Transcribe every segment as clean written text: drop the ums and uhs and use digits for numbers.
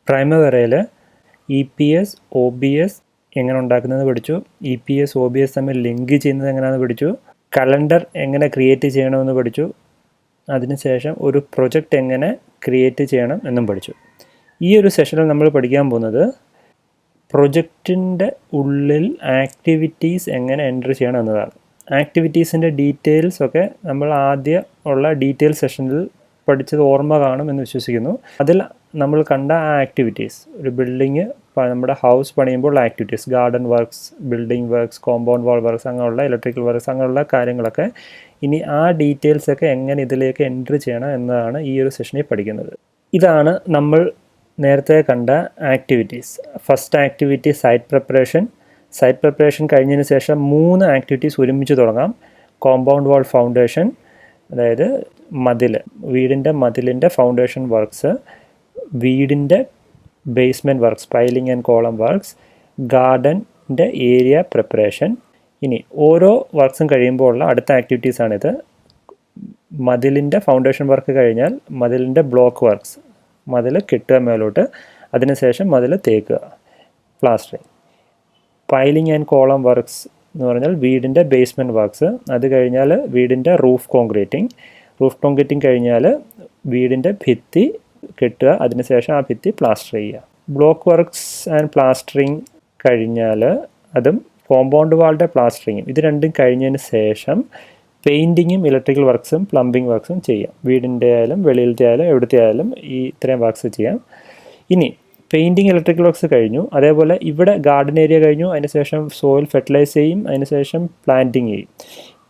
പ്രൈമവെറയിൽ EPS, OBS എങ്ങനെ ഉണ്ടാക്കുന്നത് പഠിച്ചു. EPS, OBS തമ്മിൽ ലിങ്ക് ചെയ്യുന്നത് എങ്ങനെയാണെന്ന് പഠിച്ചു. കലണ്ടർ എങ്ങനെ ക്രിയേറ്റ് ചെയ്യണമെന്ന് പഠിച്ചു. അതിനുശേഷം ഒരു പ്രൊജക്റ്റ് എങ്ങനെ ക്രിയേറ്റ് ചെയ്യണം എന്നും പഠിച്ചു. ഈ ഒരു സെഷനിൽ നമ്മൾ പഠിക്കാൻ പോകുന്നത് പ്രൊജക്റ്റിൻ്റെ ഉള്ളിൽ ആക്ടിവിറ്റീസ് എങ്ങനെ എൻ്റർ ചെയ്യണം എന്നതാണ്. ആക്ടിവിറ്റീസിൻ്റെ ഡീറ്റെയിൽസ് ഒക്കെ നമ്മൾ ആദ്യം ഉള്ള ഡീറ്റെയിൽ സെഷനിൽ പഠിച്ചത് ഓർമ്മ കാണും എന്ന് വിശ്വസിക്കുന്നു. അതിൽ നമ്മൾ കണ്ട ആ ആക്ടിവിറ്റീസ്, ഒരു ബിൽഡിങ് നമ്മുടെ ഹൗസ് പണിയുമ്പോൾ activities, garden works, building works, compound wall works, അങ്ങനെയുള്ള ഇലക്ട്രിക്കൽ വർക്ക്സ്, അങ്ങനെയുള്ള കാര്യങ്ങളൊക്കെ ഇനി ആ ഡീറ്റെയിൽസൊക്കെ എങ്ങനെ ഇതിലേക്ക് എൻട്രി ചെയ്യണം എന്നതാണ് ഈ ഒരു സെഷനിൽ പഠിക്കുന്നത്. ഇതാണ് നമ്മൾ നേരത്തെ കണ്ട activities. First activity site preparation. Site preparation കഴിഞ്ഞതിന് ശേഷം 3 ആക്ടിവിറ്റീസ് ഒരുമിച്ച് തുടങ്ങാം. കോമ്പൗണ്ട് വാൾ ഫൗണ്ടേഷൻ, അതായത് മതിൽ, വീടിൻ്റെ മതിലിൻ്റെ ഫൗണ്ടേഷൻ വർക്ക്സ്, വീടിൻ്റെ basement works, piling and column works, ഗാർഡൻ്റെ ഏരിയ പ്രിപ്പറേഷൻ. ഇനി ഓരോ വർക്ക്സും കഴിയുമ്പോൾ ഉള്ള അടുത്ത ആക്ടിവിറ്റീസാണിത്. മതിലിൻ്റെ ഫൗണ്ടേഷൻ വർക്ക് കഴിഞ്ഞാൽ മതിലിൻ്റെ ബ്ലോക്ക് വർക്ക്സ്, മതിൽ കെട്ടുക മേലോട്ട്, അതിനുശേഷം മതിൽ തേക്കുക, plastering. Piling and column works എന്ന് പറഞ്ഞാൽ വീടിൻ്റെ ബേസ്മെൻറ്റ് വർക്ക്സ്. അത് കഴിഞ്ഞാൽ വീടിൻ്റെ റൂഫ് കോൺക്രീറ്റിംഗ്. റൂഫ് കോൺക്രീറ്റിംഗ് കഴിഞ്ഞാൽ വീടിൻ്റെ ഭിത്തി കെട്ടുക, അതിനുശേഷം ആ ഭിത്തി പ്ലാസ്റ്റർ ചെയ്യുക. ബ്ലോക്ക് വർക്ക്സ് ആൻഡ് പ്ലാസ്റ്ററിങ് കഴിഞ്ഞാൽ അതും കോമ്പൗണ്ട് വാളിൻ്റെ പ്ലാസ്റ്ററിങ്ങും, ഇത് രണ്ടും കഴിഞ്ഞതിന് ശേഷം പെയിൻറ്റിങ്ങും ഇലക്ട്രിക്കൽ വർക്ക്സും പ്ലംബിംഗ് വർക്ക്സും ചെയ്യാം. വീടിൻ്റെ ആയാലും വെളിയിലത്തെ ആയാലും എവിടുത്തെ ആയാലും ഈ ഇത്രയും വർക്ക്സ് ചെയ്യാം. ഇനി പെയിൻറ്റിങ് ഇലക്ട്രിക്കൽ വർക്ക്സ് കഴിഞ്ഞു. അതേപോലെ ഇവിടെ ഗാർഡൻ ഏരിയ കഴിഞ്ഞു, അതിനുശേഷം സോയിൽ ഫെർട്ടിലൈസ് ചെയ്യും, അതിനുശേഷം പ്ലാന്റിങ് ചെയ്യും.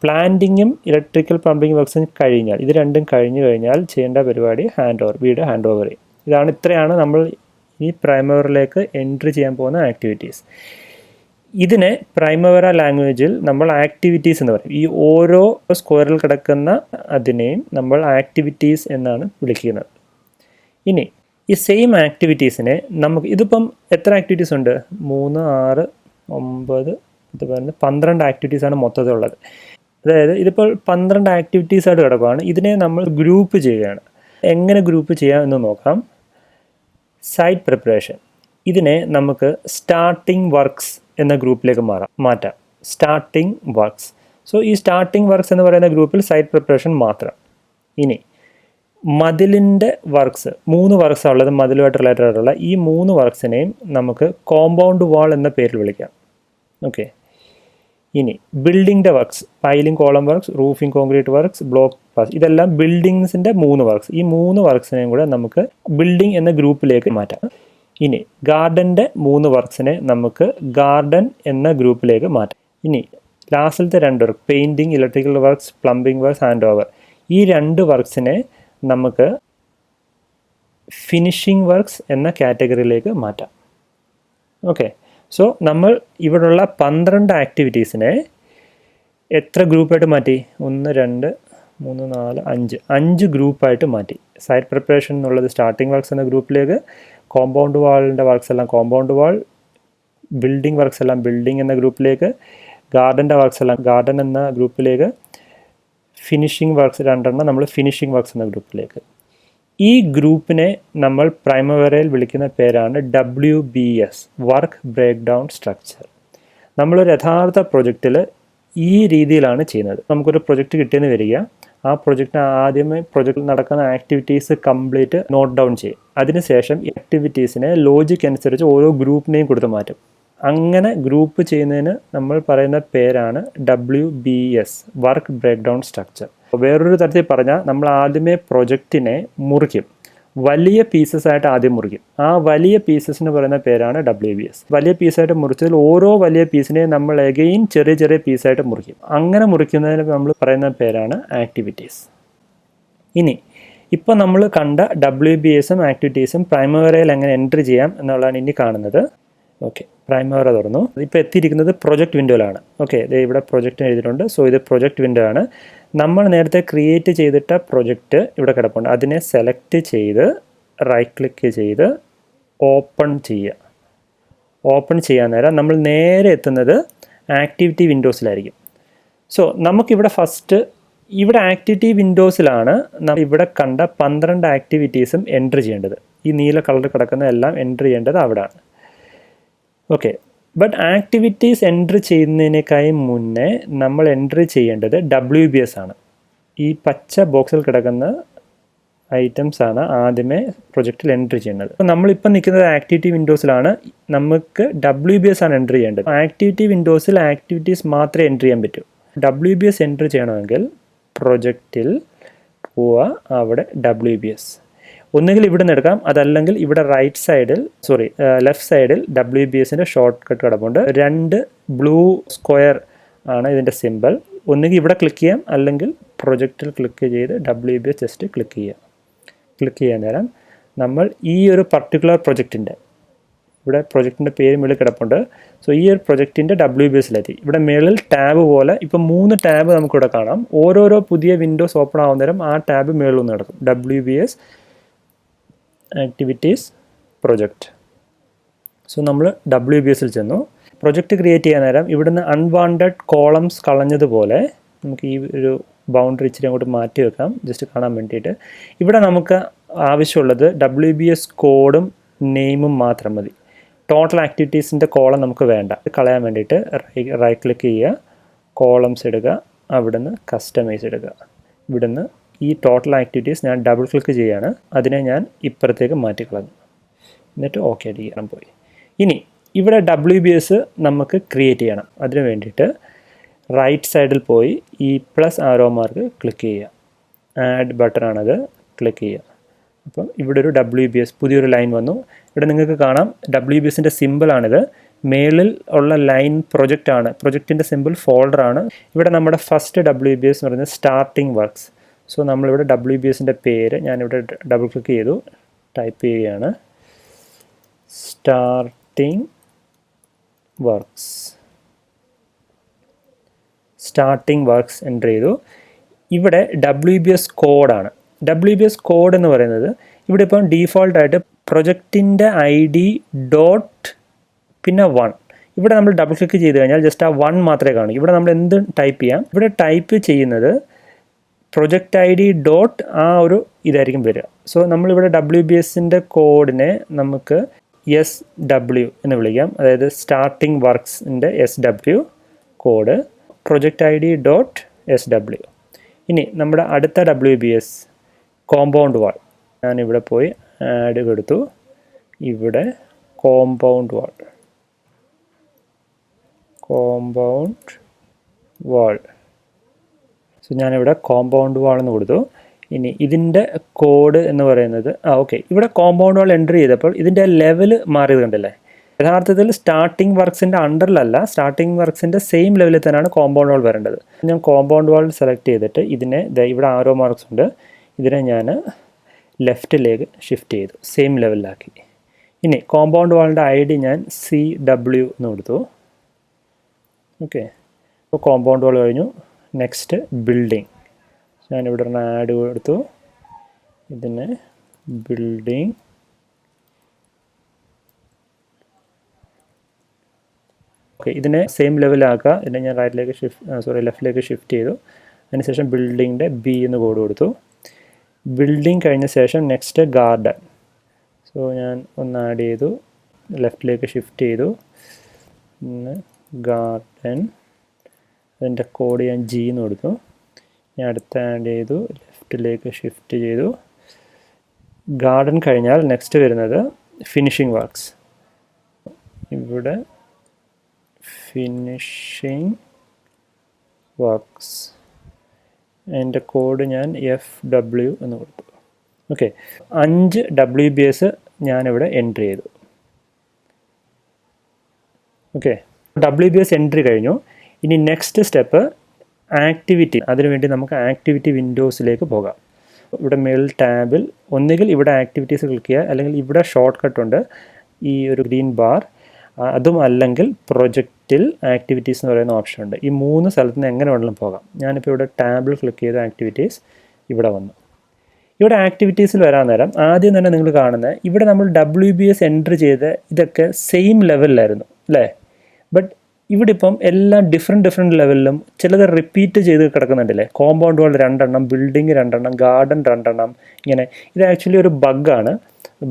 പ്ലാന്റിങ്ങും ഇലക്ട്രിക്കൽ പ്ലംബിംഗ് വർക്ക്സും കഴിഞ്ഞാൽ, ഇത് രണ്ടും കഴിഞ്ഞു കഴിഞ്ഞാൽ ചെയ്യേണ്ട പരിപാടി ഹാൻഡ് ഓവർ, വീട് ഹാൻഡ് ഓവർ ചെയ്യും. ഇത്രയാണ് നമ്മൾ ഈ പ്രൈമവറിലേക്ക് എൻട്രി ചെയ്യാൻ പോകുന്ന ആക്ടിവിറ്റീസ്. ഇതിനെ പ്രൈമവറ ലാംഗ്വേജിൽ നമ്മൾ ആക്ടിവിറ്റീസ് എന്ന് പറയും. ഈ ഓരോ സ്ക്വയറിൽ കിടക്കുന്ന അതിനെയും നമ്മൾ ആക്ടിവിറ്റീസ് എന്നാണ് വിളിക്കുന്നത്. ഇനി ഈ സെയിം ആക്ടിവിറ്റീസിനെ നമുക്ക്, ഇതിപ്പം എത്ര ആക്ടിവിറ്റീസ് ഉണ്ട്? 3, 6, 9, 12 ആക്ടിവിറ്റീസാണ് മൊത്തത്തിലുള്ളത്. അതായത് ഇതിപ്പോൾ 12 ആക്ടിവിറ്റീസായിട്ട് കിടക്കുകയാണ്. ഇതിനെ നമ്മൾ ഗ്രൂപ്പ് ചെയ്യുകയാണ്. എങ്ങനെ ഗ്രൂപ്പ് ചെയ്യാം എന്ന് നോക്കാം. സൈറ്റ് പ്രിപ്പറേഷൻ, ഇതിനെ നമുക്ക് സ്റ്റാർട്ടിംഗ് വർക്ക്സ് എന്ന ഗ്രൂപ്പിലേക്ക് മാറ്റാം. Starting works. സോ ഈ സ്റ്റാർട്ടിംഗ് വർക്ക്സ് എന്ന് പറയുന്ന ഗ്രൂപ്പിൽ സൈറ്റ് പ്രിപ്പറേഷൻ മാത്രം. ഇനി മതിലിൻ്റെ വർക്ക്സ്, 3 വർക്ക്സാണ് ഉള്ളത് മതിലുമായിട്ട് റിലേറ്റഡ് ആയിട്ടുള്ള. ഈ 3 വർക്ക്സിനെയും നമുക്ക് കോമ്പൗണ്ട് വാൾ എന്ന പേരിൽ വിളിക്കാം. ഓക്കെ. ഇനി ബിൽഡിങ്ങിൻ്റെ works, piling column works, roofing concrete works, block pass, ഇതെല്ലാം ബിൽഡിങ്സിൻ്റെ 3 വർക്ക്സ്. ഈ 3 വർക്ക്സിനെയും കൂടെ നമുക്ക് ബിൽഡിംഗ് എന്ന ഗ്രൂപ്പിലേക്ക് മാറ്റാം. ഇനി ഗാർഡൻ്റെ 3 വർക്ക്സിനെ നമുക്ക് ഗാർഡൻ എന്ന ഗ്രൂപ്പിലേക്ക് മാറ്റാം. ഇനി ലാസ്റ്റിലത്തെ 2 work, painting electrical works, plumbing works, hand over, ഈ 2 വർക്ക്സിനെ നമുക്ക് ഫിനിഷിംഗ് വർക്ക്സ് എന്ന കാറ്റഗറിയിലേക്ക് മാറ്റാം. ഓക്കെ. സോ നമ്മൾ ഇവിടെയുള്ള 12 ആക്ടിവിറ്റീസിനെ എത്ര ഗ്രൂപ്പായിട്ട് മാറ്റി? 1, 2, 3, 4, 5 ഗ്രൂപ്പായിട്ട് മാറ്റി. സൈറ്റ് പ്രിപ്പറേഷൻ എന്നുള്ളത് സ്റ്റാർട്ടിംഗ് വർക്ക്സ് എന്ന ഗ്രൂപ്പിലേക്ക്, കോമ്പൗണ്ട് വാളിൻ്റെ വർക്ക്സ് എല്ലാം കോമ്പൗണ്ട് വാൾ, ബിൽഡിംഗ് വർക്ക്സ് എല്ലാം ബിൽഡിംഗ് എന്ന ഗ്രൂപ്പിലേക്ക്, ഗാർഡൻ്റെ വർക്ക്സ് എല്ലാം ഗാർഡൻ എന്ന ഗ്രൂപ്പിലേക്ക്, ഫിനിഷിംഗ് വർക്ക്സ് 2 നമ്മൾ ഫിനിഷിംഗ് വർക്ക്സ് എന്ന ഗ്രൂപ്പിലേക്ക്. ഈ ഗ്രൂപ്പിനെ നമ്മൾ പ്രൈമവറയിൽ വിളിക്കുന്ന പേരാണ് WBS, work breakdown structure. നമ്മളൊരു യഥാർത്ഥ പ്രൊജക്റ്റിൽ ഈ രീതിയിലാണ് ചെയ്യുന്നത്. നമുക്കൊരു പ്രൊജക്റ്റ് കിട്ടിയെന്ന് വരിക, ആ പ്രൊജക്റ്റിന് ആദ്യമേ പ്രൊജക്റ്റിൽ നടക്കുന്ന ആക്ടിവിറ്റീസ് കംപ്ലീറ്റ് നോട്ട് ഡൗൺ ചെയ്യും. അതിനുശേഷം ഈ ആക്ടിവിറ്റീസിനെ ലോജിക് അനുസരിച്ച് ഓരോ ഗ്രൂപ്പിനെയും കൊടുത്ത് മാറ്റും. അങ്ങനെ ഗ്രൂപ്പ് ചെയ്യുന്നതിന് നമ്മൾ പറയുന്ന പേരാണ് WBS, work breakdown structure. വേറൊരു തരത്തിൽ പറഞ്ഞാൽ നമ്മൾ ആദ്യമേ പ്രൊജക്റ്റിനെ മുറിക്കും, വലിയ പീസസ് ആയിട്ട് ആദ്യം മുറിക്കും. ആ വലിയ പീസസിന് പറയുന്ന പേരാണ് WBS. വലിയ പീസായിട്ട് മുറിച്ചതിൽ ഓരോ വലിയ പീസിനെയും നമ്മൾ എഗെയിൻ ചെറിയ ചെറിയ പീസായിട്ട് മുറിക്കും. അങ്ങനെ മുറിക്കുന്നതിന് നമ്മൾ പറയുന്ന പേരാണ് ആക്ടിവിറ്റീസ്. ഇനി ഇപ്പോൾ നമ്മൾ കണ്ട WBSും ആക്ടിവിറ്റീസും പ്രൈമവറയിൽ എങ്ങനെ എൻട്രി ചെയ്യാം എന്നുള്ളതാണ് ഇനി കാണുന്നത്. ഓക്കെ, പ്രൈമവറ തുറന്നു. ഇപ്പോൾ എത്തിയിരിക്കുന്നത് പ്രൊജക്റ്റ് വിൻഡോയിലാണ്. ഓക്കെ, ഇവിടെ പ്രൊജക്റ്റ് എഴുതിയിട്ടുണ്ട്. സോ ഇത് പ്രൊജക്റ്റ് വിൻഡോ ആണ്. നമ്മൾ നേരത്തെ ക്രിയേറ്റ് ചെയ്തിട്ട പ്രൊജക്റ്റ് ഇവിടെ കിടപ്പുണ്ട്. അതിനെ സെലക്ട് ചെയ്ത് റൈറ്റ് ക്ലിക്ക് ചെയ്ത് ഓപ്പൺ ചെയ്യുക. ഓപ്പൺ ചെയ്യാൻ നേരം നമ്മൾ നേരെ എത്തുന്നത് ആക്ടിവിറ്റി വിൻഡോസിലായിരിക്കും. സോ നമുക്കിവിടെ ഫസ്റ്റ് ഇവിടെ ആക്ടിവിറ്റി വിൻഡോസിലാണ് നമ്മൾ ഇവിടെ കണ്ട 12 ആക്ടിവിറ്റീസും എൻട്രി ചെയ്യേണ്ടത്. ഈ നീല കളർ കിടക്കുന്ന എല്ലാം എൻ്റർ ചെയ്യേണ്ടത് അവിടെയാണ്. ഓക്കെ, ബട്ട് ആക്ടിവിറ്റീസ് എൻ്റർ ചെയ്യുന്നതിനേക്കായി മുന്നേ നമ്മൾ എൻ്റർ ചെയ്യേണ്ടത് WBS ആണ്. ഈ പച്ച ബോക്സിൽ കിടക്കുന്ന ഐറ്റംസ് ആണ് ആദ്യമേ പ്രൊജക്റ്റിൽ എൻ്റർ ചെയ്യുന്നത്. അപ്പോൾ നമ്മളിപ്പോൾ നിൽക്കുന്നത് ആക്ടിവിറ്റി വിൻഡോസിലാണ്. നമുക്ക് WBS ആണ് എൻ്റർ ചെയ്യേണ്ടത്. ആക്ടിവിറ്റി വിൻഡോസിൽ ആക്ടിവിറ്റീസ് മാത്രമേ എൻ്റർ ചെയ്യാൻ പറ്റൂ. WBS എൻ്റർ ചെയ്യണമെങ്കിൽ പ്രൊജക്റ്റിൽ പോവുക, അവിടെ WBS ഒന്നുകിൽ ഇവിടെ നിന്ന് എടുക്കാം, അതല്ലെങ്കിൽ ഇവിടെ ലെഫ്റ്റ് സൈഡിൽ WBSൻ്റെ ഷോർട്ട് കട്ട് കിടപ്പുണ്ട്. 2 ബ്ലൂ സ്ക്വയർ ആണ് ഇതിൻ്റെ സിമ്പിൾ. ഒന്നുകിൽ ഇവിടെ ക്ലിക്ക് ചെയ്യാം, അല്ലെങ്കിൽ പ്രൊജക്റ്റിൽ ക്ലിക്ക് ചെയ്ത് WBS ജസ്റ്റ് ക്ലിക്ക് ചെയ്യുക. ക്ലിക്ക് ചെയ്യാൻ നേരം നമ്മൾ ഈ ഒരു പർട്ടിക്കുലർ പ്രൊജക്റ്റിൻ്റെ ഇവിടെ പ്രൊജക്റ്റിൻ്റെ പേര് മേളിൽ കിടപ്പുണ്ട്. സോ ഈ ഒരു പ്രൊജക്റ്റിൻ്റെ WBSലെത്തി. ഇവിടെ മേളിൽ ടാബ് പോലെ ഇപ്പോൾ 3 ടാബ് നമുക്കിവിടെ കാണാം. ഓരോരോ പുതിയ വിൻഡോസ് ഓപ്പൺ ആവുന്ന നേരം ആ ടാബ് മേളിൽ നിന്ന് കിടക്കും. WBS activities project. സോ നമ്മൾ WBSൽ ചെന്നു. പ്രൊജക്റ്റ് ക്രിയേറ്റ് ചെയ്യാൻ നേരം ഇവിടുന്ന് അൺവാണ്ടഡ് കോളംസ് കളഞ്ഞതുപോലെ നമുക്ക് ഈ ഒരു ബൗണ്ടറി ഇച്ചിരി അങ്ങോട്ട് മാറ്റി വെക്കാം, ജസ്റ്റ് കാണാൻ വേണ്ടിയിട്ട്. ഇവിടെ നമുക്ക് ആവശ്യമുള്ളത് WBS കോഡും നെയിമും മാത്രം മതി. ടോട്ടൽ ആക്ടിവിറ്റീസിൻ്റെ കോളം നമുക്ക് വേണ്ട. കളയാൻ വേണ്ടിയിട്ട് റൈറ്റ് ക്ലിക്ക് ചെയ്യുക, കോളംസ് എടുക്കുക, അവിടുന്ന് കസ്റ്റമൈസ് എടുക്കുക. ഇവിടുന്ന് ഈ ടോട്ടൽ ആക്ടിവിറ്റീസ് ഞാൻ ഡബിൾ ക്ലിക്ക് ചെയ്യുകയാണ്. അതിനെ ഞാൻ ഇപ്പുറത്തേക്ക് മാറ്റിക്കളഞ്ഞു. എന്നിട്ട് ഓക്കെ അടിക്കണം പോയി. ഇനി ഇവിടെ WBS നമുക്ക് ക്രിയേറ്റ് ചെയ്യണം. അതിന് വേണ്ടിയിട്ട് റൈറ്റ് സൈഡിൽ പോയി ഈ പ്ലസ് ആരോ മാർക്ക് ക്ലിക്ക് ചെയ്യുക. ആഡ് ബട്ടൺ ആണത്, ക്ലിക്ക് ചെയ്യുക. അപ്പം ഇവിടെ ഒരു WBS പുതിയൊരു ലൈൻ വന്നു. ഇവിടെ നിങ്ങൾക്ക് കാണാം WBSൻ്റെ സിമ്പിളാണിത്. മേളിൽ ഉള്ള ലൈൻ പ്രൊജക്റ്റാണ്, പ്രൊജക്റ്റിൻ്റെ സിമ്പിൾ ഫോൾഡറാണ്. ഇവിടെ നമ്മുടെ ഫസ്റ്റ് WBS എന്ന് പറയുന്നത് സ്റ്റാർട്ടിംഗ് വർക്ക്സ്. സോ നമ്മളിവിടെ WBSൻ്റെ പേര് ഞാനിവിടെ ഡബിൾ ക്ലിക്ക് ചെയ്തു, ടൈപ്പ് ചെയ്യുകയാണ് സ്റ്റാർട്ടിംഗ് വർക്ക്സ് എൻ്റർ ചെയ്തു. ഇവിടെ WBS കോഡാണ്. WBS കോഡ് എന്ന് പറയുന്നത് ഇവിടെ ഇപ്പം ഡീഫോൾട്ടായിട്ട് പ്രൊജക്റ്റിൻ്റെ ID ഡോട്ട് പിന്നെ 1. ഇവിടെ നമ്മൾ ഡബിൾ ക്ലിക്ക് ചെയ്ത് കഴിഞ്ഞാൽ ജസ്റ്റ് ആ 1 മാത്രമേ കാണൂ. ഇവിടെ നമ്മൾ എന്ത് ടൈപ്പ് ചെയ്യാം, ഇവിടെ ടൈപ്പ് ചെയ്യുന്നത് പ്രൊജക്റ്റ് ID ഡോട്ട് ആ ഒരു ഇതായിരിക്കും വരിക. സോ നമ്മളിവിടെ WBSൻ്റെ കോഡിനെ നമുക്ക് SW എന്ന് വിളിക്കാം, അതായത് സ്റ്റാർട്ടിംഗ് വർക്ക്സിൻ്റെ SW code project ID dot SW. ഇനി നമ്മുടെ അടുത്ത WBS കോമ്പൗണ്ട് വാൾ, ഞാനിവിടെ പോയി ആഡ് കൊടുത്തു. ഇവിടെ കോമ്പൗണ്ട് വാൾ. സോ ഞാനിവിടെ കോമ്പൗണ്ട് വാൾ എന്ന് കൊടുത്തു. ഇനി ഇതിൻ്റെ കോഡ് എന്ന് പറയുന്നത് ഓക്കെ, ഇവിടെ കോമ്പൗണ്ട് വാൾ എൻ്റർ ചെയ്തപ്പോൾ ഇതിൻ്റെ ലെവൽ മാറിയത് കണ്ടല്ലേ. യഥാർത്ഥത്തിൽ സ്റ്റാർട്ടിംഗ് വർക്ക്സിൻ്റെ അണ്ടറിലല്ല, സ്റ്റാർട്ടിംഗ് വർക്ക്സിൻ്റെ സെയിം ലെവലിൽ തന്നെയാണ് കോമ്പൗണ്ട് വാൾ വരേണ്ടത്. ഞാൻ കോമ്പൗണ്ട് വാൾ സെലക്ട് ചെയ്തിട്ട് ഇതിനെ ഇവിടെ ആരോ മാർക്സ് ഉണ്ട്, ഇതിനെ ഞാൻ ലെഫ്റ്റിലേക്ക് ഷിഫ്റ്റ് ചെയ്തു, സെയിം ലെവലിലാക്കി. ഇനി കോമ്പൗണ്ട് വാളിൻ്റെ ID ഞാൻ CW എന്ന് കൊടുത്തു. ഓക്കെ, അപ്പോൾ കോമ്പൗണ്ട് വാൾ കഴിഞ്ഞു. നെക്സ്റ്റ് ബിൽഡിംഗ്, ഞാനിവിടെ ഒരു ആഡ് കൊടുത്തു. ഇതിന് ബിൽഡിംഗ് ഓക്കെ, ഇതിനെ സെയിം ലെവലാക്കുക. ഇതിനെ ഞാൻ ലെഫ്റ്റിലേക്ക് ഷിഫ്റ്റ് ചെയ്തു. അതിനുശേഷം ബിൽഡിങ്ങിൻ്റെ B എന്ന് കോഡ് കൊടുത്തു. ബിൽഡിംഗ് കഴിഞ്ഞ ശേഷം നെക്സ്റ്റ് ഗാർഡൻ. സോ ഞാൻ ഒന്ന് ആഡ് ചെയ്തു, ലെഫ്റ്റിലേക്ക് ഷിഫ്റ്റ് ചെയ്തു. പിന്നെ ഗാർഡൻ, അതിൻ്റെ കോഡ് ഞാൻ G എന്ന് കൊടുത്തു. ഞാൻ അടുത്ത് ആഡ് ചെയ്തു, ലെഫ്റ്റിലേക്ക് ഷിഫ്റ്റ് ചെയ്തു. ഗാർഡൻ കഴിഞ്ഞാൽ നെക്സ്റ്റ് വരുന്നത് ഫിനിഷിംഗ് വർക്ക്സ്. ഇവിടെ ഫിനിഷിംഗ് വർക്ക്സ്, അതിൻ്റെ കോഡ് ഞാൻ FW എന്ന് കൊടുത്തു. ഓക്കെ, 5 WBS ഞാനിവിടെ എൻട്രി ചെയ്തു. ഓക്കെ, WBS എൻട്രി കഴിഞ്ഞു. ഇനി നെക്സ്റ്റ് സ്റ്റെപ്പ് ആക്ടിവിറ്റി. അതിനുവേണ്ടി നമുക്ക് ആക്ടിവിറ്റി വിൻഡോസിലേക്ക് പോകാം. ഇവിടെ മേൽ ടാബിൽ ഒന്നുകിൽ ഇവിടെ ആക്ടിവിറ്റീസ് ക്ലിക്ക് ചെയ്യുക, അല്ലെങ്കിൽ ഇവിടെ ഷോർട്ട് കട്ട് ഉണ്ട്, ഈ ഒരു ഗ്രീൻ ബാർ. അതും അല്ലെങ്കിൽ പ്രൊജക്റ്റിൽ ആക്ടിവിറ്റീസ് എന്ന് പറയുന്ന ഓപ്ഷൻ ഉണ്ട്. ഈ 3 സ്ഥലത്ത് നിന്ന് എങ്ങനെ വേണമെങ്കിലും പോകാം. ഞാനിപ്പോൾ ഇവിടെ ടാബിൽ ക്ലിക്ക് ചെയ്ത ആക്ടിവിറ്റീസ് ഇവിടെ വന്നു. ഇവിടെ ആക്ടിവിറ്റീസിൽ വരാൻ നേരം ആദ്യം തന്നെ നിങ്ങൾ കാണുന്നത് ഇവിടെ നമ്മൾ WBS എൻട്രി ചെയ്ത് ഇതൊക്കെ സെയിം ലെവലിലായിരുന്നു അല്ലേ. ബട്ട് ഇവിടെ ഇപ്പം എല്ലാം ഡിഫറെൻറ്റ് ലെവലിലും ചിലത് റിപ്പീറ്റ് ചെയ്ത് കിടക്കുന്നുണ്ടല്ലേ. കോമ്പൗണ്ട് വാൾ 2 എണ്ണം, ബിൽഡിംഗ് 2 എണ്ണം, ഗാർഡൻ 2 എണ്ണം, ഇങ്ങനെ. ഇത് ആക്ച്വലി ഒരു ബഗ്ഗാണ്.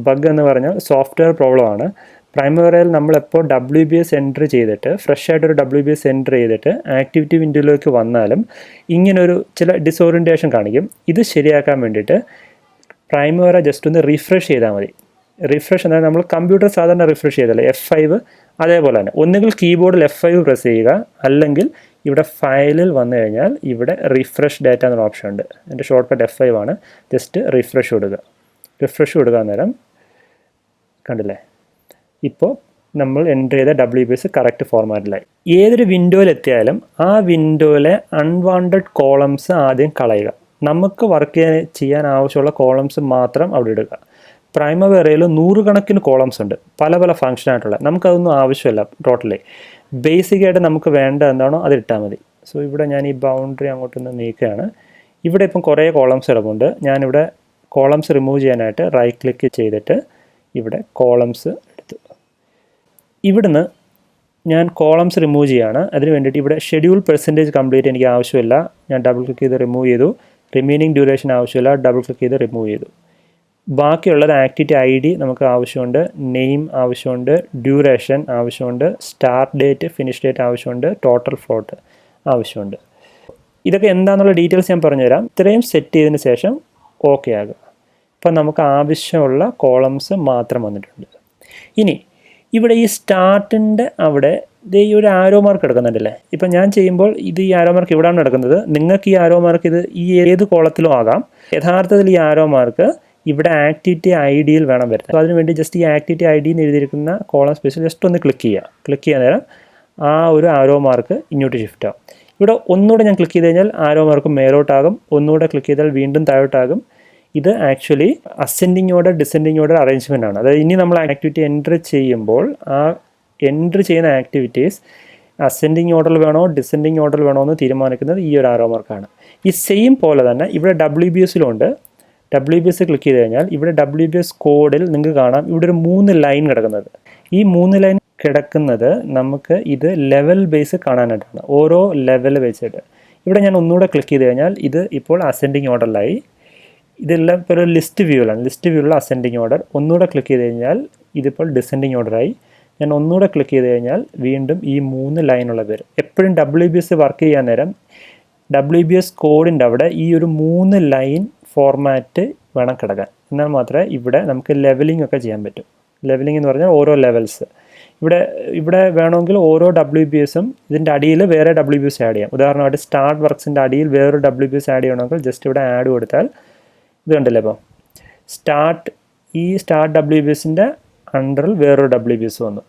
ബഗ് എന്ന് പറഞ്ഞാൽ സോഫ്റ്റ്വെയർ പ്രോബ്ലമാണ്. പ്രൈമവറയിൽ നമ്മളെപ്പോൾ WBS എൻറ്റർ ചെയ്തിട്ട് ഫ്രഷ് ആയിട്ടൊരു WBS എൻറ്റർ ചെയ്തിട്ട് ആക്ടിവിറ്റി വിൻഡോയിലേക്ക് വന്നാലും ഇങ്ങനൊരു ചില ഡിസോറിയൻറ്റേഷൻ കാണിക്കും. ഇത് ശരിയാക്കാൻ വേണ്ടിയിട്ട് പ്രൈമവറ ജസ്റ്റ് ഒന്ന് റിഫ്രഷ് ചെയ്താൽ മതി. റിഫ്രഷ് എന്നാൽ നമ്മൾ കമ്പ്യൂട്ടർ സാധാരണ റിഫ്രഷ് ചെയ്തല്ലേ, F5 അതേപോലെ തന്നെ. ഒന്നുകിൽ കീബോർഡിൽ F5 പ്രസ് ചെയ്യുക, അല്ലെങ്കിൽ ഇവിടെ ഫയലിൽ വന്നു കഴിഞ്ഞാൽ ഇവിടെ റിഫ്രഷ് ഡാറ്റ എന്നൊരു ഓപ്ഷൻ ഉണ്ട്. എൻ്റെ ഷോർട്ട് കട്ട് F5 ആണ്. ജസ്റ്റ് റിഫ്രഷ് കൊടുക്കുക. റിഫ്രഷ് കൊടുക്കാൻ നേരം കണ്ടില്ലേ, ഇപ്പോൾ നമ്മൾ എൻ്റർ ചെയ്ത WBS കറക്റ്റ് ഫോർമാറ്റിലായി. ഏതൊരു വിൻഡോയിലെത്തിയാലും ആ വിൻഡോയിലെ അൺവാണ്ടഡ് കോളംസ് ആദ്യം കളയുക. നമുക്ക് വർക്ക് ചെയ്യാൻ ആവശ്യമുള്ള കോളംസ് മാത്രം അവിടെ ഇടുക. പ്രൈമവറയിൽ 100 കണക്കിന് കോളംസ് ഉണ്ട്, പല പല ഫംഗ്ഷനായിട്ടുള്ള. നമുക്കതൊന്നും ആവശ്യമില്ല. ടോട്ടലി ബേസിക്കായിട്ട് നമുക്ക് വേണ്ട എന്താണോ അത് ഇട്ടാൽ മതി. സോ ഇവിടെ ഞാൻ ഈ ബൗണ്ടറി അങ്ങോട്ടൊന്ന് നീക്കുകയാണ്. ഇവിടെ ഇപ്പം കുറേ കോളംസ് കിടപ്പുണ്ട്. ഞാനിവിടെ കോളംസ് റിമൂവ് ചെയ്യാനായിട്ട് റൈറ്റ് ക്ലിക്ക് ചെയ്തിട്ട് ഇവിടെ കോളംസ് എടുത്തു. ഇവിടുന്ന് ഞാൻ കോളംസ് റിമൂവ് ചെയ്യുകയാണ്. അതിന് വേണ്ടിയിട്ട് ഇവിടെ ഷെഡ്യൂൾ പെർസെൻറ്റേജ് കംപ്ലീറ്റ് എനിക്ക് ആവശ്യമില്ല, ഞാൻ ഡബിൾ ക്ലിക്ക് ചെയ്ത് റിമൂവ് ചെയ്തു. റിമൈനിങ് ഡ്യൂറേഷൻ ആവശ്യമില്ല, ഡബിൾ ക്ലിക്ക് ചെയ്ത് റിമൂവ് ചെയ്തു. ബാക്കിയുള്ളത് ആക്ടിവിറ്റി ID നമുക്ക് ആവശ്യമുണ്ട്, നെയിം ആവശ്യമുണ്ട്, ഡ്യൂറേഷൻ ആവശ്യമുണ്ട്, സ്റ്റാർട്ട് ഡേറ്റ് ഫിനിഷ് ഡേറ്റ് ആവശ്യമുണ്ട്, ടോട്ടൽ ഫ്ലോട്ട് ആവശ്യമുണ്ട്. ഇതൊക്കെ എന്താണെന്നുള്ള ഡീറ്റെയിൽസ് ഞാൻ പറഞ്ഞുതരാം. ഇത്രയും സെറ്റ് ചെയ്തതിന് ശേഷം ഓക്കെ ആകുക. ഇപ്പം നമുക്ക് ആവശ്യമുള്ള കോളംസ് മാത്രം വന്നിട്ടുണ്ട്. ഇനി ഇവിടെ ഈ സ്റ്റാർട്ടിൻ്റെ അവിടെ ഈ ഒരു ആരോ മാർക്ക് എടുക്കുന്നുണ്ടല്ലേ. ഇപ്പം ഞാൻ ചെയ്യുമ്പോൾ ഇത് ഈ ആരോ മാർക്ക് ഇവിടെയാണ് നടക്കുന്നത്. നിങ്ങൾക്ക് ഈ ആരോ മാർക്ക് ഇത് ഈ ഏത് കോളത്തിലും ആകാം. യഥാർത്ഥത്തിൽ ഈ ആരോ മാർക്ക് ഇവിടെ ആക്ടിവിറ്റി IDയിൽ വേണം വരുന്നത്. അപ്പോൾ അതിനുവേണ്ടി ജസ്റ്റ് ഈ ആക്ടിവിറ്റി ID എന്ന് എഴുതിയിരിക്കുന്ന കോളം സ്പേസിൽ ജസ്റ്റ് ഒന്ന് ക്ലിക്ക് ചെയ്യുക. ക്ലിക്ക് ചെയ്യാൻ നേരം ആ ഒരു ആരോ മാർക്ക് ഇങ്ങോട്ട് ഷിഫ്റ്റ് ആവും. ഇവിടെ ഒന്നുകൂടെ ഞാൻ ക്ലിക്ക് ചെയ്ത് കഴിഞ്ഞാൽ ആരോ മാർക്ക് മേലോട്ടാകും, ഒന്നുകൂടെ ക്ലിക്ക് ചെയ്താൽ വീണ്ടും താഴോട്ടാകും. ഇത് actually ascending order descending order arrangement ആണ്. അതായത് ഇനി നമ്മൾ ആക്ടിവിറ്റി എൻറ്റർ ചെയ്യുമ്പോൾ ആ എൻറ്റർ ചെയ്യുന്ന ആക്ടിവിറ്റീസ് അസെൻഡിങ് ഓർഡറിൽ വേണോ ഡിസെൻഡിങ് ഓർഡറിൽ വേണോ എന്ന് തീരുമാനിക്കുന്നത് ഈ ഒരു ആരോ മാർക്കാണ്. ഈ സെയിം പോലെ തന്നെ ഇവിടെ WBSലുണ്ട്. WBS ക്ലിക്ക് ചെയ്ത് കഴിഞ്ഞാൽ ഇവിടെ WBS കോഡിൽ നിങ്ങൾക്ക് കാണാം ഇവിടെ ഒരു 3 ലൈൻ കിടക്കുന്നത്. ഈ 3 ലൈൻ കിടക്കുന്നത് നമുക്ക് ഇത് ലെവൽ ബേസ് കാണാനായിട്ടാണ്, ഓരോ ലെവൽ വെച്ചിട്ട്. ഇവിടെ ഞാൻ ഒന്നുകൂടെ ക്ലിക്ക് ചെയ്ത് കഴിഞ്ഞാൽ ഇത് ഇപ്പോൾ അസെൻഡിങ് ഓർഡറിലായി. ഇതെല്ലാം ഇപ്പോൾ ഒരു ലിസ്റ്റ് വ്യൂവിലാണ്. ലിസ്റ്റ് വ്യൂവിലുള്ള അസെൻഡിങ് ഓർഡർ. ഒന്നുകൂടെ ക്ലിക്ക് ചെയ്ത് കഴിഞ്ഞാൽ ഇതിപ്പോൾ ഡിസെൻഡിങ് ഓർഡറായി. ഞാൻ ഒന്നുകൂടെ ക്ലിക്ക് ചെയ്ത് കഴിഞ്ഞാൽ വീണ്ടും ഈ 3 ലൈനുള്ള പേര്. എപ്പോഴും WBS വർക്ക് ചെയ്യാൻ നേരം WBS കോഡിൻ്റെ അവിടെ ഈ ഒരു 3 ലൈൻ ഫോർമാറ്റ് വേണം കിടക്കാൻ. എന്നാൽ മാത്രമേ ഇവിടെ നമുക്ക് ലെവലിംഗ് ഒക്കെ ചെയ്യാൻ പറ്റും. ലെവലിംഗ് എന്ന് പറഞ്ഞാൽ ഓരോ ലെവൽസ്. ഇവിടെ വേണമെങ്കിൽ ഓരോ WBSും ഇതിൻ്റെ അടിയിൽ വേറെ WBS ആഡ് ചെയ്യാം. ഉദാഹരണമായിട്ട് സ്റ്റാർട്ട് വർക്ക്സിൻ്റെ അടിയിൽ വേറൊരു WBS ആഡ് ചെയ്യണമെങ്കിൽ ജസ്റ്റ് ഇവിടെ ആഡ് കൊടുത്താൽ ഇത് കണ്ടില്ലേ. ഇപ്പോൾ സ്റ്റാർട്ട് WBSൻ്റെ അണ്ടറിൽ വേറൊരു WBS വന്നു.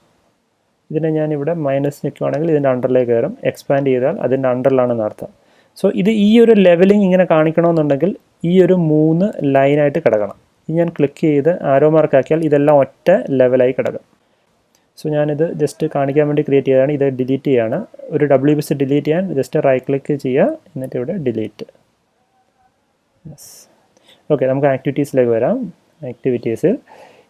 ഇതിനെ ഞാനിവിടെ മൈനസ് നിൽക്കുകയാണെങ്കിൽ ഇതിൻ്റെ അണ്ടറിലേക്ക് കയറും. എക്സ്പാൻഡ് ചെയ്താൽ അതിൻ്റെ അണ്ടറിലാണെന്ന് അർത്ഥം. സോ ഇത് ഈ ഒരു ലെവലിംഗ് ഇങ്ങനെ കാണിക്കണമെന്നുണ്ടെങ്കിൽ ഈ ഒരു 3 ലൈനായിട്ട് കിടക്കണം. ഇത് ഞാൻ ക്ലിക്ക് ചെയ്ത് ആരോ മാർക്കാക്കിയാൽ ഇതെല്ലാം ഒറ്റ ലെവലായി കിടക്കും. സോ ഞാനിത് ജസ്റ്റ് കാണിക്കാൻ വേണ്ടി ക്രിയേറ്റ് ചെയ്തതാണ്. ഇത് ഡിലീറ്റ് ചെയ്യാണ്. ഒരു WBS ഡിലീറ്റ് ചെയ്യാൻ ജസ്റ്റ് റൈറ്റ് ക്ലിക്ക് ചെയ്യുക, എന്നിട്ട് ഇവിടെ ഡിലീറ്റ്. Yes, okay. നമുക്ക് ആക്ടിവിറ്റീസിലേക്ക് വരാം. ആക്ടിവിറ്റീസിൽ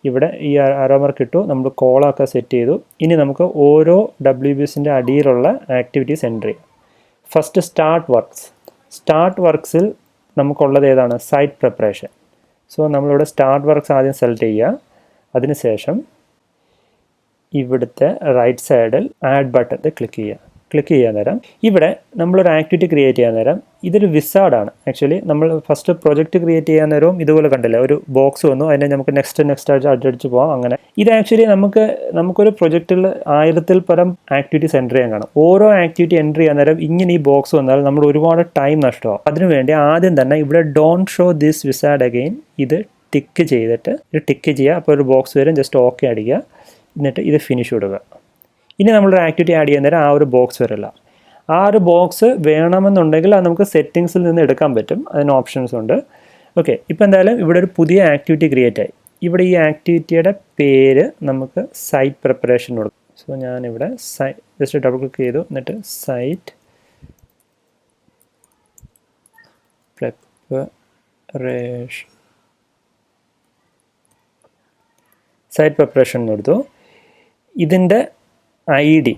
ഇവിടെ ഈ ആരോ മാർക്ക് ഇട്ടു, നമ്മൾ കോളൊക്കെ സെറ്റ് ചെയ്തു. ഇനി നമുക്ക് ഓരോ WBSൻ്റെ അടിയിലുള്ള ആക്ടിവിറ്റീസ് എൻ്റർ ചെയ്യാം. ഫസ്റ്റ് സ്റ്റാർട്ട് വർക്ക്സിൽ നമുക്കുള്ളത് ഏതാണ്? Site preparation. സോ നമ്മളിവിടെ സ്റ്റാർട്ട് വർക്ക്സ് ആദ്യം സെലക്ട് ചെയ്യുക. അതിനുശേഷം ഇവിടുത്തെ റൈറ്റ് സൈഡിൽ ആഡ് ബട്ടൺ ക്ലിക്ക് ചെയ്യുക. ക്ലിക്ക് ചെയ്യാൻ നേരം ഇവിടെ നമ്മളൊരു ആക്ടിവിറ്റി ക്രിയേറ്റ് ചെയ്യാൻ നേരം ഇതൊരു വിസാർഡാണ്. ആക്ച്വലി നമ്മൾ ഫസ്റ്റ് പ്രൊജക്റ്റ് ക്രിയേറ്റ് ചെയ്യാൻ നേരവും ഇതുപോലെ കണ്ടില്ലേ, ഒരു ബോക്സ് വന്നു, അതിനെ നമുക്ക് നെക്സ്റ്റ് അടിച്ച് പോകാം. അങ്ങനെ ഇത് ആക്ച്വലി നമുക്കൊരു പ്രൊജക്റ്റിൽ 1000-ൽ പരം ആക്ടിവിറ്റീസ് എൻ്റർ ചെയ്യാൻ കാണും. ഓരോ ആക്ടിവിറ്റി എൻ്റർ ചെയ്യാൻ നേരം ഇങ്ങനെ ഈ ബോക്സ് വന്നാൽ നമ്മൾ ഒരുപാട് ടൈം നഷ്ടമാകും. അതിനുവേണ്ടി ആദ്യം തന്നെ ഇവിടെ don't show this wizard again ഇത് ടിക്ക് ചെയ്തിട്ട് ചെയ്യുക. അപ്പോൾ ഒരു ബോക്സ് വരും, ജസ്റ്റ് ഓക്കെ അടിക്കുക, എന്നിട്ട് ഇത് ഫിനിഷ് കൊടുക്കുക. ഇനി നമ്മളൊരു ആക്ടിവിറ്റി ആഡ് ചെയ്യാൻ നേരം ആ ഒരു ബോക്സ് വരില്ല. ആ ഒരു ബോക്സ് വേണമെന്നുണ്ടെങ്കിൽ അത് നമുക്ക് സെറ്റിങ്സിൽ നിന്ന് എടുക്കാൻ പറ്റും. അതിന് ഓപ്ഷൻസ് ഉണ്ട്. ഓക്കെ, ഇപ്പോൾ എന്തായാലും ഇവിടെ ഒരു പുതിയ ആക്ടിവിറ്റി ക്രിയേറ്റ് ആയി. ഇവിടെ ഈ ആക്ടിവിറ്റിയുടെ പേര് നമുക്ക് സൈറ്റ് പ്രിപ്പറേഷൻ കൊടുക്കും. സോ ഞാനിവിടെ ജസ്റ്റ് ഡബിൾ ക്ലിക്ക് ചെയ്തു, എന്നിട്ട് സൈറ്റ് പ്രിപ്പറേഷൻ എന്ന് കൊടുത്തു. ഇതിൻ്റെ ID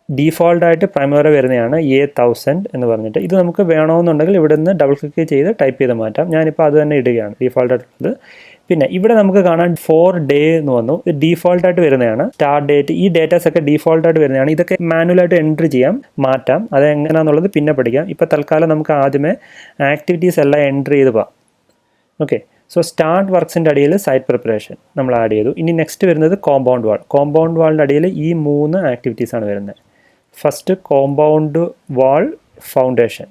ഡീഫോൾട്ടായിട്ട് പ്രൈമറി വരുന്നതാണ് A1000 എന്ന് പറഞ്ഞിട്ട്. ഇത് നമുക്ക് വേണമെന്നുണ്ടെങ്കിൽ ഇവിടെ നിന്ന് ഡബിൾ ക്ലിക്ക് ചെയ്ത് ടൈപ്പ് ചെയ്ത് മാറ്റാം. ഞാനിപ്പോൾ അത് തന്നെ ഇടുകയാണ് ഡീഫോൾട്ടായിട്ടുള്ളത്. പിന്നെ ഇവിടെ നമുക്ക് കാണാൻ 4 ഡേ എന്ന് വന്നു. ഇത് ഡീഫോൾട്ടായിട്ട് വരുന്നതാണ്. സ്റ്റാർട്ട് ഡേറ്റ്, ഈ ഡേറ്റാസ് ഒക്കെ ഡീഫോൾട്ടായിട്ട് വരുന്നതാണ്. ഇതൊക്കെ മാനുവലായിട്ട് എൻട്രി ചെയ്യാം, മാറ്റാം. അത് എങ്ങനെയാണെന്നുള്ളത് പിന്നെ പഠിക്കാം. ഇപ്പോൾ തൽക്കാലം നമുക്ക് ആദ്യമേ ആക്ടിവിറ്റീസ് എല്ലാം എൻട്രി ചെയ്ത് പോകാം. ഓക്കെ, സോ സ്റ്റാർട്ട് വർക്ക്സിൻ്റെ അടിയിൽ സൈറ്റ് പ്രിപ്പറേഷൻ നമ്മൾ ആഡ് ചെയ്തു. ഇനി നെക്സ്റ്റ് വരുന്നത് കോമ്പൗണ്ട് വാൾ. കോമ്പൗണ്ട് വാളിൻ്റെ അടിയിൽ ഈ 3 ആക്ടിവിറ്റീസാണ് വരുന്നത്. First compound wall foundation.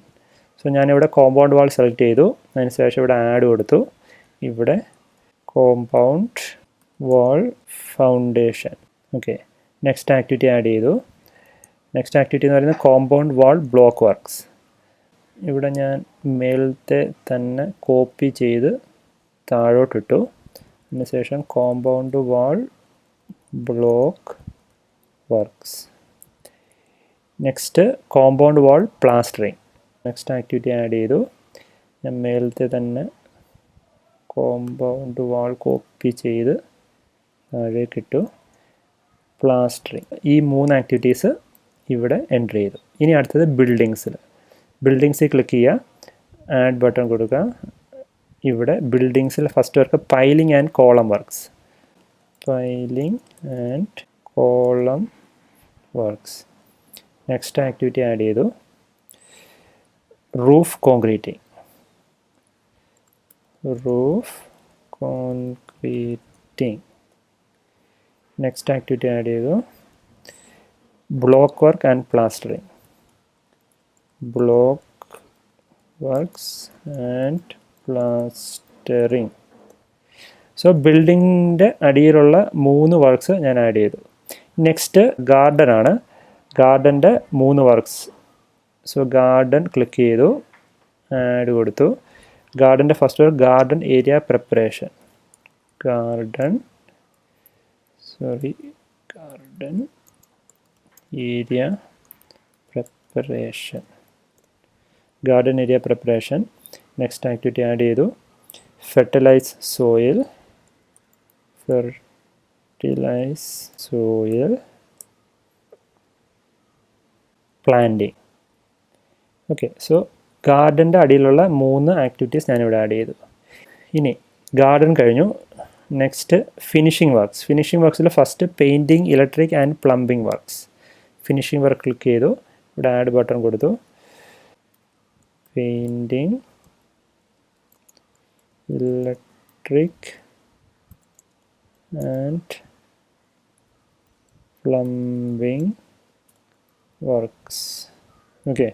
So ഞാനിവിടെ കോമ്പൗണ്ട് വാൾ സെലക്ട് ചെയ്തു. അതിനുശേഷം ഇവിടെ ആഡ് കൊടുത്തു. ഇവിടെ compound wall foundation. Okay, next activity add ചെയ്തു. നെക്സ്റ്റ് ആക്ടിവിറ്റി എന്ന് പറയുന്നത് കോമ്പൗണ്ട് വാൾ ബ്ലോക്ക് വർക്ക്സ്. ഇവിടെ ഞാൻ മേലത്തെ തന്നെ കോപ്പി ചെയ്ത് താഴോട്ടിട്ടു. അതിനുശേഷം compound wall block works. Next compound wall plastering. Next activity add ചെയ്തു. ഞാൻ മേലത്തെ തന്നെ കോമ്പൗണ്ട് വാൾ കോപ്പി ചെയ്ത് താഴേക്കിട്ടു. പ്ലാസ്റ്ററിങ്. ഈ 3 ആക്ടിവിറ്റീസ് ഇവിടെ എൻ്റർ ചെയ്തു. ഇനി അടുത്തത് ബിൽഡിങ്സിൽ. ബിൽഡിങ്സിൽ ക്ലിക്ക് ചെയ്യുക, ആഡ് ബട്ടൺ കൊടുക്കുക. ഇവിടെ ബിൽഡിങ്സിൽ first work piling and column works. Piling and column വർക്ക്സ്. നെക്സ്റ്റ് ആക്ടിവിറ്റി ആഡ് ചെയ്തു. Roof concreting. Roof concreting. Next activity add ചെയ്തു. Block work and plastering. Block works and plastering. So ബിൽഡിങ്ങിൻ്റെ അടിയിലുള്ള 3 works ഞാൻ add ചെയ്തു. നെക്സ്റ്റ് ഗാർഡൻ ആണ്. ഗാർഡൻ്റെ 3 works. So garden click ചെയ്തു, ആഡ് കൊടുത്തു. ഗാർഡൻ്റെ first work garden area preparation. Garden area preparation. Garden area preparation. Next activity add ചെയ്തു. Fertilise soil. Fertilise soil planting. Okay, so ഗാർഡൻ്റെ അടിയിലുള്ള 3 ആക്ടിവിറ്റീസ് ഞാനിവിടെ ആഡ് ചെയ്തു. ഇനി ഗാർഡൻ കഴിഞ്ഞു. Next finishing works. ഫിനിഷിംഗ് വർക്ക്സിൽ first painting, electric and plumbing works. Finishing work click ചെയ്തു. ഇവിടെ ആഡ് ബട്ടൺ കൊടുത്തു. Painting, electric and plumbing works. Okay,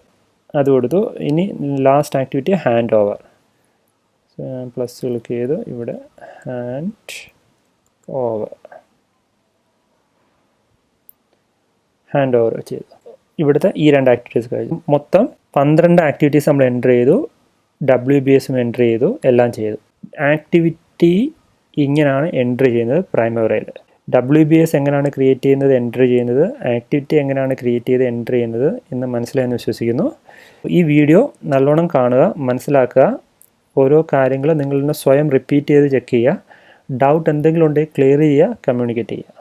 അത് കൊടുത്തു. ഇനി last activity hand over. Plus click ചെയ്തു. ഇവിടെ ഹാൻഡ് ഓവർ ചെയ്തു. ഇവിടുത്തെ ഈ 2 ആക്ടിവിറ്റീസ് കഴിഞ്ഞു. മൊത്തം 12 ആക്ടിവിറ്റീസ് നമ്മൾ എൻ്റർ ചെയ്തു. WBSും എൻ്റർ ചെയ്തു, എല്ലാം ചെയ്തു. ആക്ടിവിറ്റി ഇങ്ങനെയാണ് എൻ്റർ ചെയ്യുന്നത് പ്രൈമറിയിൽ. WBS എങ്ങനെയാണ് ക്രിയേറ്റ് ചെയ്യുന്നത്, എൻ്റർ ചെയ്യുന്നത്, ആക്ടിവിറ്റി എങ്ങനെയാണ് ക്രിയേറ്റ് ചെയ്ത് എൻ്റർ ചെയ്യുന്നത് എന്ന് മനസ്സിലായെന്ന് വിശ്വസിക്കുന്നു. ഈ വീഡിയോ നല്ലോണം കാണുക, മനസ്സിലാക്കുക. ഓരോ കാര്യങ്ങളും നിങ്ങൾ സ്വയം റിപ്പീറ്റ് ചെയ്ത് ചെക്ക് ചെയ്യുക. ഡൗട്ട് എന്തെങ്കിലും ഉണ്ടെങ്കിൽ ക്ലിയർ ചെയ്യുക, കമ്മ്യൂണിക്കേറ്റ് ചെയ്യുക.